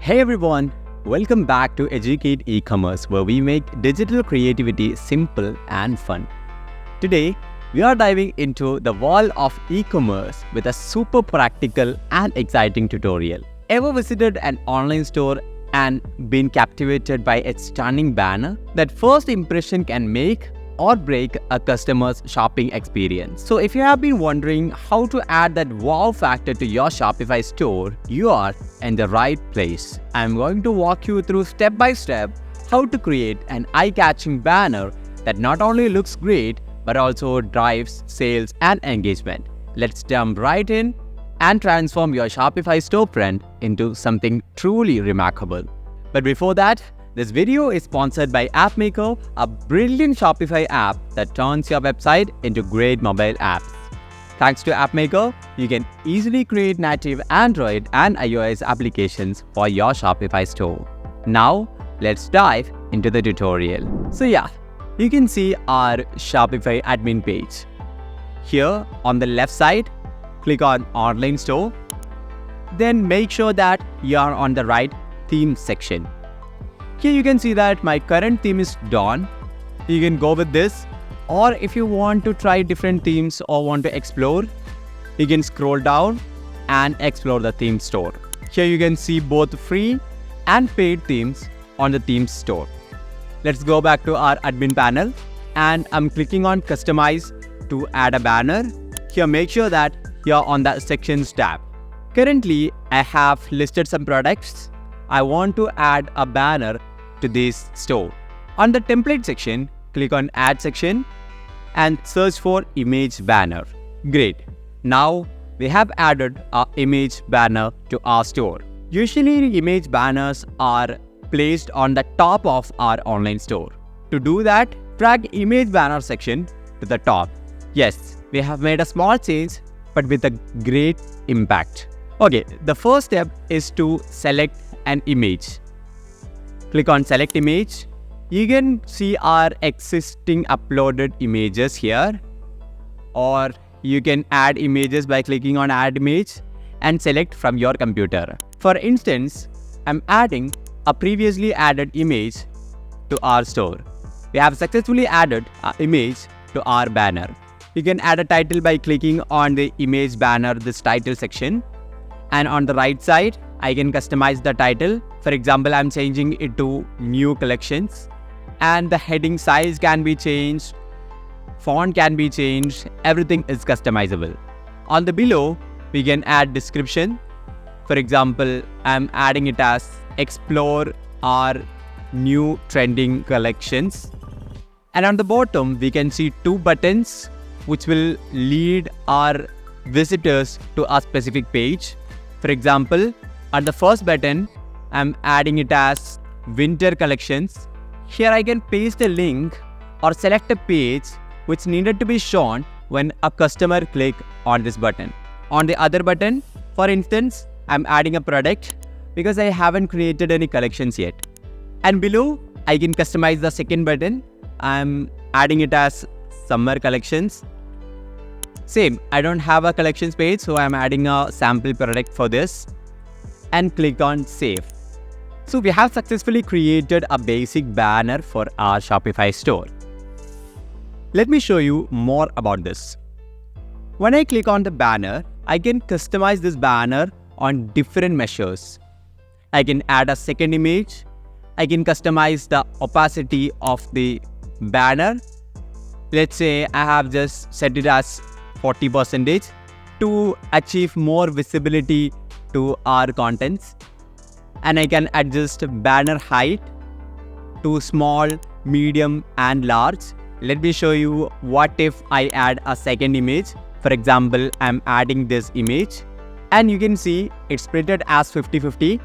Hey everyone, welcome back to Educate E-commerce, where we make digital creativity simple and fun. Today, we are diving into the world of e-commerce with a super practical and exciting tutorial. Ever visited an online store and been captivated by its stunning banner? That first impression can make or break a customer's shopping experience. So if you have been wondering how to add that wow factor to your Shopify store, you are in the right place. I'm going to walk you through step by step how to create an eye-catching banner that not only looks great but also drives sales and engagement. Let's jump right in and transform your Shopify storefront into something truly remarkable. But before that, this video is sponsored by AppMaker, a brilliant Shopify app that turns your website into great mobile apps. Thanks to AppMaker, you can easily create native Android and iOS applications for your Shopify store. Now, let's dive into the tutorial. So you can see our Shopify admin page. Here on the left side, click on Online Store. Then make sure that you are on the right theme section. Here you can see that my current theme is Dawn. You can go with this, or if you want to try different themes or want to explore, you can scroll down and explore the theme store. Here you can see both free and paid themes on the themes store. Let's go back to our admin panel, and I'm clicking on Customize to add a banner. Here make sure that you're on the Sections tab. Currently, I have listed some products. I want to add a banner to this store. On the template section, click on Add section and search for image banner. Great. Now we have added our image banner to our store. Usually image banners are placed on the top of our online store. To do that, drag image banner section to the top. Yes, we have made a small change but with a great impact. Okay, the first step is to select an image. Click on Select Image. You can see our existing uploaded images here, or you can add images by clicking on Add Image and select from your computer. For instance, I'm adding a previously added image to our store. We have successfully added an image to our banner. You can add a title by clicking on the image banner, this title section. And on the right side, I can customize the title. For example, I'm changing it to New Collections. And the heading size can be changed, font can be changed, everything is customizable. On the below, we can add description. For example, I'm adding it as Explore our new trending collections. And on the bottom, we can see two buttons which will lead our visitors to a specific page. For example, on the first button, I'm adding it as Winter Collections. Here I can paste a link or select a page which needed to be shown when a customer click on this button. On the other button, for instance, I'm adding a product because I haven't created any collections yet. And below, I can customize the second button. I'm adding it as Summer Collections. Same, I don't have a collections page, so I'm adding a sample product for this and click on Save. So we have successfully created a basic banner for our Shopify store. Let me show you more about this. When I click on the banner, I can customize this banner on different measures. I can add a second image. I can customize the opacity of the banner. Let's say I have just set it as 40% to achieve more visibility to our contents. And I can adjust banner height to small, medium and large. Let me show you what if I add a second image. For example, I'm adding this image and you can see it's printed as 50-50.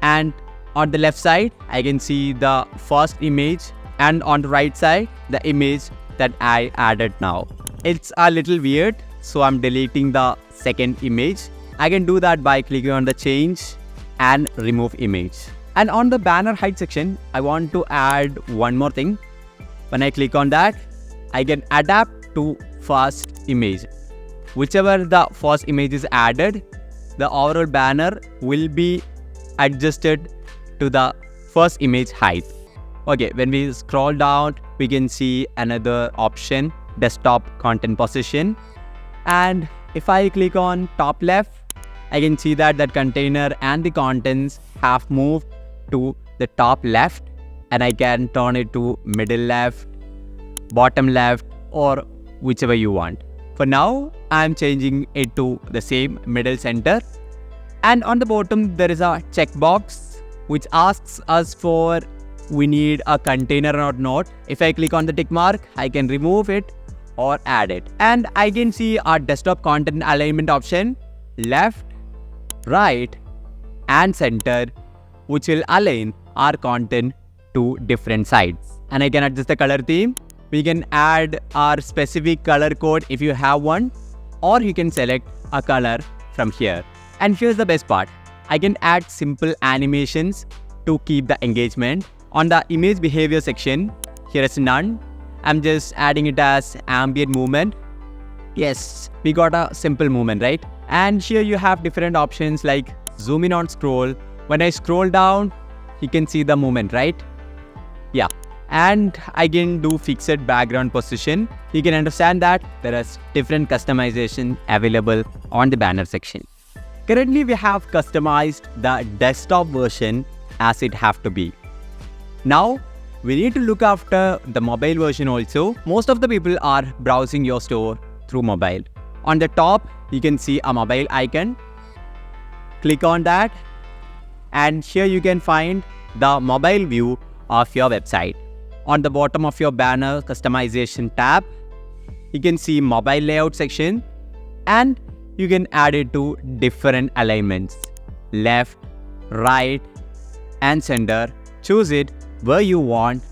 And on the left side, I can see the first image, and on the right side, the image that I added now. It's a little weird, so I'm deleting the second image. I can do that by clicking on the Change and Remove Image. And on the banner height section, I want to add one more thing. When I click on that, I can adapt to first image. Whichever the first image is added, the overall banner will be adjust it to the first image height. Okay, when we scroll down, we can see another option, desktop content position. And if I click on top left, I can see that container and the contents have moved to the top left, and I can turn it to middle left, bottom left, or whichever you want. For now, I'm changing it to the same middle center. And on the bottom, there is a checkbox which asks us for we need a container or not. If I click on the tick mark, I can remove it or add it. And I can see our desktop content alignment option, left, right, and center, which will align our content to different sides. And I can adjust the color theme. We can add our specific color code if you have one, or you can select a color from here. And here's the best part. I can add simple animations to keep the engagement. On the image behavior section, here is none. I'm just adding it as ambient movement. Yes, we got a simple movement, right? And here you have different options like zoom in on scroll. When I scroll down, you can see the movement, right? Yeah. And I can do fixed background position. You can understand that there is different customization available on the banner section. Currently, we have customized the desktop version as it have to be. Now, we need to look after the mobile version also. Most of the people are browsing your store through mobile. On the top, you can see a mobile icon. Click on that, and here you can find the mobile view of your website. On the bottom of your banner customization tab, you can see mobile layout section, and you can add it to different alignments, left, right, and center. Choose it where you want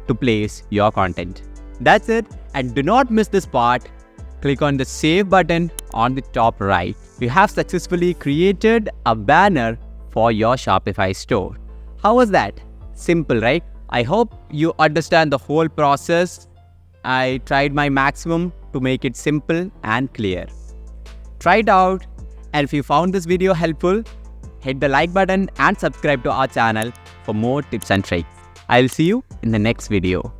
to place your content. That's it. And do not miss this part. Click on the save button on the top right. You have successfully created a banner for your Shopify store. How was that? Simple, right? I hope you understand the whole process. I tried my maximum to make it simple and clear. Try it out, and if you found this video helpful, hit the like button and subscribe to our channel for more tips and tricks. I'll see you in the next video.